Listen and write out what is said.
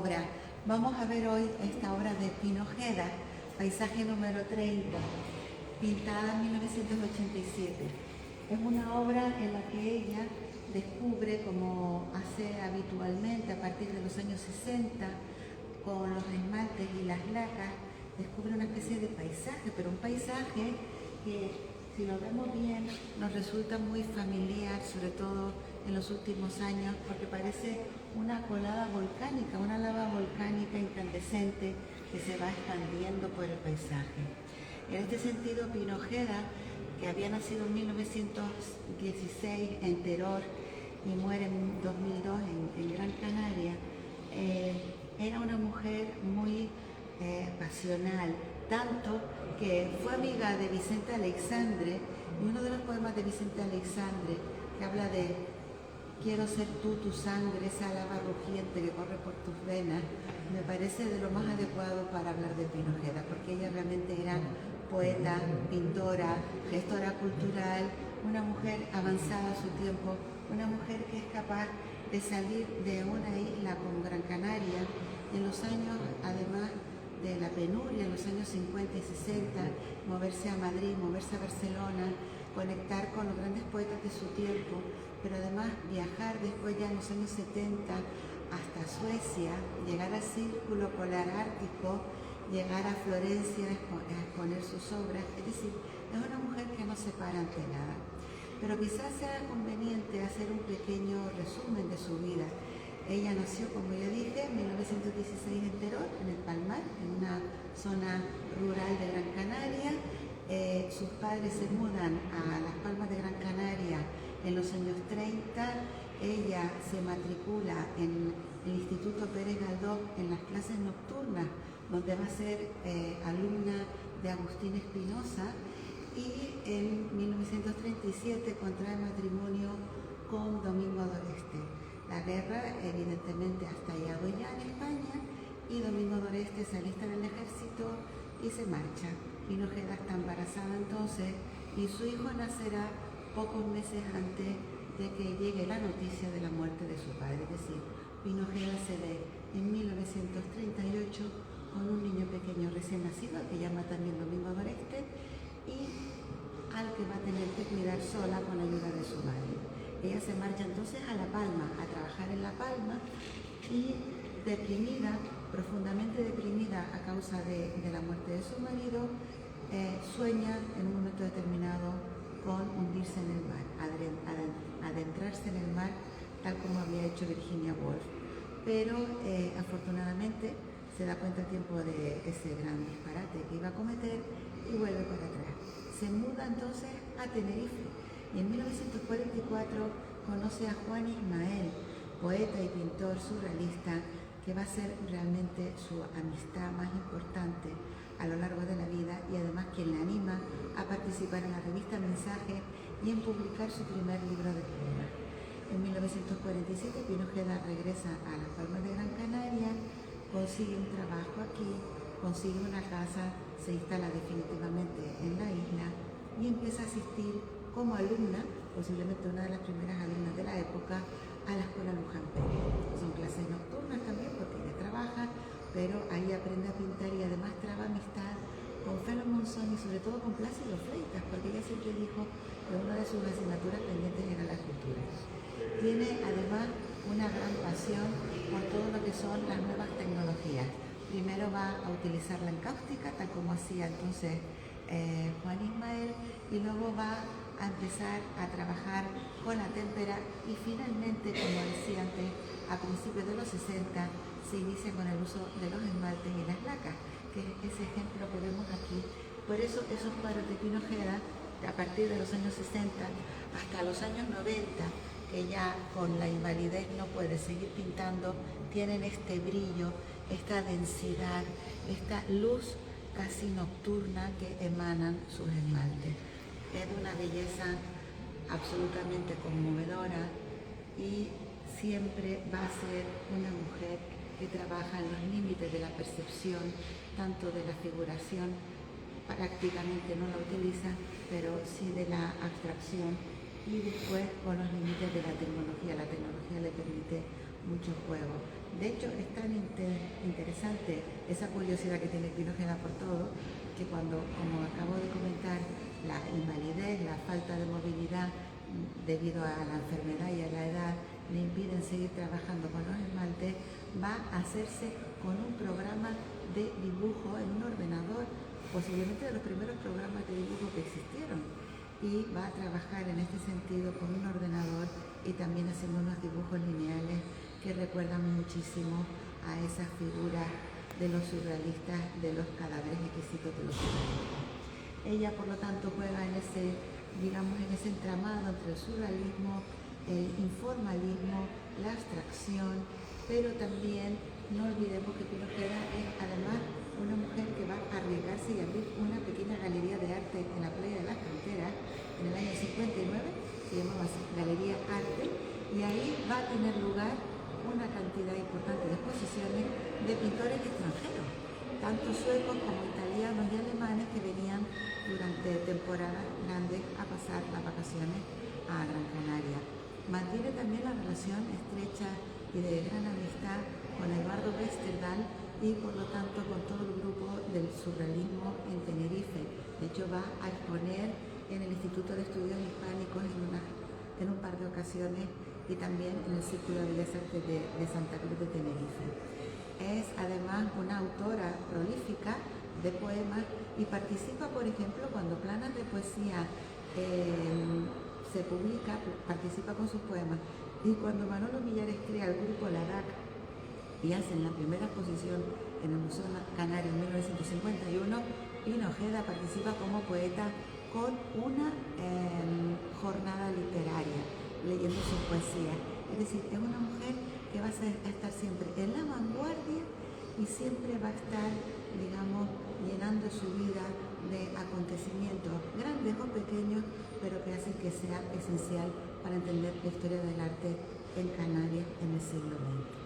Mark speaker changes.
Speaker 1: obra. Vamos a ver hoy esta obra de Pino Ojeda, Paisaje número 30, pintada en 1987. Es una obra en la que ella descubre, como hace habitualmente a partir de los años 60, con los esmaltes y las lacas, descubre una especie de paisaje, pero un paisaje que, si lo vemos bien, nos resulta muy familiar, sobre todo en los últimos años, porque parece una colada volcánica, una lava volcánica incandescente que se va expandiendo por el paisaje. En este sentido, Pino Ojeda, que había nacido en 1916 en Teror y muere en 2002 en Gran Canaria, era una mujer muy pasional, tanto que fue amiga de Vicente Aleixandre, y uno de los poemas de Vicente Aleixandre, que habla de quiero ser tú, tu sangre, esa lava rugiente que corre por tus venas, me parece de lo más adecuado para hablar de Pino Ojeda, porque ella realmente era poeta, pintora, gestora cultural, una mujer avanzada a su tiempo, una mujer que es capaz de salir de una isla como Gran Canaria en los años, además de la penuria, en los años 50 y 60, moverse a Madrid, moverse a Barcelona, conectar con los grandes poetas de su tiempo, pero además viajar después ya en los años 70 hasta Suecia, llegar al Círculo Polar Ártico, llegar a Florencia a exponer sus obras. Es decir, es una mujer que no se para ante nada. Pero quizás sea conveniente hacer un pequeño resumen de su vida. Ella nació, como ya dije, en 1916 en Teror, en el Palmar, en una zona rural de Gran Canaria. Sus padres se mudan a Las Palmas de Gran Canaria en los años 30. Ella se matricula en el Instituto Pérez Galdós en las clases nocturnas, donde va a ser alumna de Agustín Espinosa, y en 1937 contrae matrimonio con Domingo Doreste. La guerra evidentemente ha estallado ya en España y Domingo Doreste se alista en el ejército y se marcha. Pino Ojeda está embarazada entonces y su hijo nacerá pocos meses antes de que llegue la noticia de la muerte de su padre. Es decir, Pino Ojeda se ve en 1938 con un niño pequeño recién nacido, al que llama también Domingo Doreste, y al que va a tener que cuidar sola con la ayuda de su madre. Ella se marcha entonces a La Palma, a trabajar en La Palma, y deprimida, profundamente deprimida a causa de la muerte de su marido, sueña en un momento determinado con hundirse en el mar, adentrarse en el mar, tal como había hecho Virginia Woolf. Pero afortunadamente se da cuenta a tiempo de ese gran disparate que iba a cometer y vuelve para atrás. Se muda entonces a Tenerife y en 1944 conoce a Juan Ismael, poeta y pintor surrealista, que va a ser realmente su amistad más importante a lo largo de la vida y además quien le anima a participar en la revista Mensaje y en publicar su primer libro de poemas. En 1947 Pino Ojeda regresa a Las Palmas de Gran Canaria, consigue un trabajo aquí, consigue una casa, se instala definitivamente en la isla y empieza a asistir como alumna, posiblemente una de las primeras alumnas de la época, a la Escuela Luján Pérez. Son clases nocturnas también porque ella trabaja, pero ahí aprende a pintar y además traba amistad con Felo Monzón y sobre todo con Plácido Fleitas, porque ella siempre dijo que una de sus asignaturas pendientes era la escultura. Tiene además una gran pasión por todo lo que son las nuevas tecnologías. Primero va a utilizar la encáustica, tal como hacía entonces Juan Ismael, y luego va a empezar a trabajar con la témpera y finalmente, como decía antes, a principios de los 60 se inicia con el uso de los esmaltes y las lacas, que es ese ejemplo que vemos aquí. Por eso esos cuadros de Pino Ojeda, a partir de los años 60 hasta los años 90, que ya con la invalidez no puede seguir pintando, tienen este brillo, esta densidad, esta luz casi nocturna que emanan sus esmaltes. Es de una belleza absolutamente conmovedora y siempre va a ser una mujer que trabaja en los límites de la percepción, tanto de la figuración, prácticamente no la utiliza, pero sí de la abstracción, y después con los límites de la tecnología. La tecnología le permite mucho juego. De hecho, es tan interesante esa curiosidad que tiene Pinojeda por todo, que cuando, como acabo de comentar, la invalidez, la falta de movilidad debido a la enfermedad y a la edad le impiden seguir trabajando con los esmaltes, va a hacerse con un programa de dibujo en un ordenador, posiblemente de los primeros programas de dibujo que existieron, y va a trabajar en este sentido con un ordenador y también haciendo unos dibujos lineales que recuerdan muchísimo a esas figuras de los surrealistas, de los cadáveres exquisitos de los surrealistas. Ella, por lo tanto, juega en ese, digamos, en ese entramado entre el surrealismo, el informalismo, la abstracción, pero también no olvidemos que Pinojeda es además una mujer que va a arriesgarse y abrir una pequeña galería de arte en la playa de las Canteras en el año 59, se llamaba así, Galería Arte, y ahí va a tener lugar una cantidad importante de exposiciones de pintores extranjeros, tanto suecos como italianos y alemanes que venían durante temporadas grandes a pasar las vacaciones a Gran Canaria. Mantiene también la relación estrecha y de gran amistad con Eduardo Westerdahl y por lo tanto con todo el grupo del surrealismo en Tenerife. De hecho va a exponer en el Instituto de Estudios Hispánicos en un par de ocasiones y también en el Círculo de Bellas Artes de Santa Cruz de Tenerife. Es además una autora prolífica de poemas y participa, por ejemplo, cuando Planas de Poesía se publica, participa con sus poemas, y cuando Manolo Millares crea el grupo LADAC y hacen la primera exposición en el Museo Canario en 1951, Pinojeda participa como poeta con una jornada literaria, leyendo sus poesías. Es decir, es una mujer que va a estar siempre en la vanguardia y siempre va a estar, digamos, llenando su vida de acontecimientos grandes o pequeños, pero que hacen que sea esencial para entender la historia del arte en Canarias en el siglo XX.